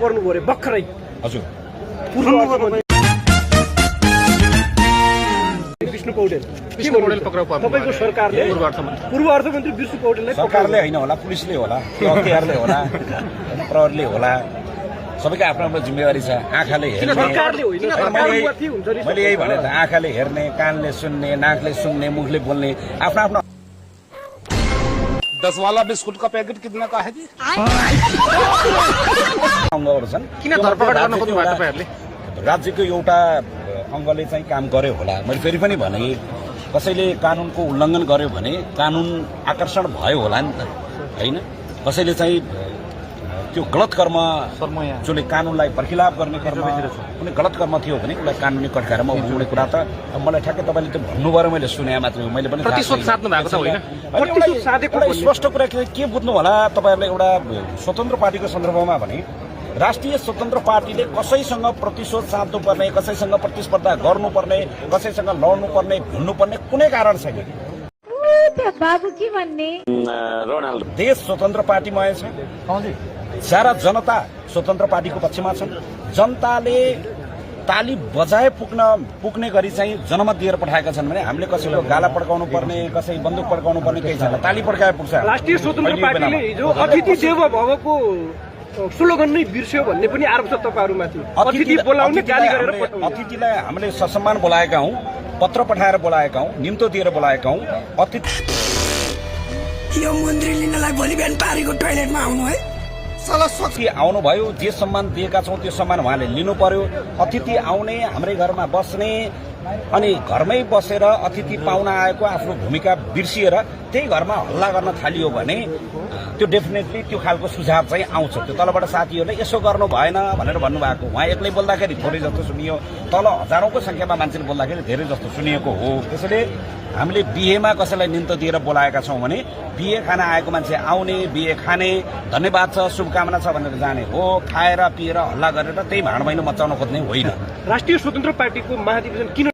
पर्नु पर्यो भर्खरै हजुर विष्णु पौडेल तपाईको सरकारले पूर्व अर्थमन्त्री विष्णु पौडेललाई सरकारले होइन होला पुलिसले होला अख्तियारले होला प्रहरीले होला सबैको आफ्नो आफ्नो जिम्मेवारी छ आँखाले हेर्ने मैले यही भने त आँखाले हेर्ने कानले सुन्ने नाकले सुन्ने मुखले बोल्ने आफ्नो आफ्नो 10 वाला बिस्कुट का पैकेट कितना का है जी अङ्गहरू छन् किन धरपकड गर्न खोज्नु भएको तपाईहरुले राज्यको एउटा अङ्गले चाहिँ काम गर्यो होला मैले फेरि पनि भने कसैले कानुनको उल्लङ्घन गर्यो भने कानुन आकर्षण भयो होला नि त हैन कसैले चाहिँ त्यो गलत कर्म जसले कानुनलाई बर्खिलाफ गर्ने कर्म कुनै गलत कर्म थियो भने उसलाई कानुनी कठघरामा उठाउने कुरा त मलाई ठ्याक्कै तपाईँले त्यो भन्नुभयो मैले सुने मात्रै मैले पनि प्रतिशोध साध्नु भएको छ होइन प्रतिशोध साधेको स्पष्ट कुरा के बुझ्नु होला तपाईँहरूले एउटा स्वतन्त्र पार्टीको सन्दर्भमा भने राष्ट्रिय स्वतन्त्र पार्टीले कसैसँग प्रतिशोध साध्नुपर्ने कसैसँग प्रतिस्पर्धा गर्नुपर्ने कसैसँग लड्नुपर्ने भिड्नुपर्ने कुनै कारण छैन बाबु के भन्ने देश स्वतन्त्र पार्टीमय छ सारा जनता स्वतन्त्र पार्टीको पक्षमा छन् जनताले ताली बजाए पुग्ने गरी चाहिँ जनमत दिएर पठाएका छन् भने हामीले कसैको गाला पड्काउनु पर्ने कसै बन्दुक पड्काउनु पर्ने केही छैन ताली पड्काए पुग्छ राष्ट्रिय स्वतन्त्र पार्टीले हिजो अतिथि देव भवको स्लोगन नै बिर्स्यो भन्ने पनि आरोप छ तपाईहरुमाथि अतिथि बोलाउने गाली गरेर पठाउने अतिथिलाई हामीले ससम्मान बोलाएका हौं पत्र पठाएर बोलाएका हौं निम्तो दिएर बोलाएका हौं अतिथि यो मन्त्री लिनलाई भोलि बिहान पारीको टोयलेटमा आउनु है सला सकी आउनु भयो जे सम्मान दिएका छौं त्यो सम्मान उहाँले लिनु पर्यो अतिथि आउने हाम्रै घरमा बस्ने अनि घरमै बसेर अतिथि पाहुना आएको आफ्नो भूमिका बिर्सिएर त्यही घरमा हल्ला गर्न थालियो भने त्यो डेफिनेटली त्यो खालको सुझाव चाहिँ आउँछ त्यो तलबाट साथीहरूले यसो गर्नु भएन भनेर भन्नुभएको उहाँ एक्लै बोल्दाखेरि थोरै जस्तो सुनियो तल हजारौंको संख्यामा मान्छेले बोल्दाखेरि धेरै जस्तो सुनिएको हो त्यसैले हामीले बिहेमा कसैलाई निम्तो दिएर बोलाएका छौं भने बिहे खान आएको मान्छे आउने बिहे खाने धन्यवाद छ शुभकामना छ भनेर जाने हो खाएर पिएर हल्ला गरेर त्यही भाँडभैलो मचाउन खोज्ने होइन राष्ट्रिय स्वतन्त्र पार्टीको महाधिवेशन किन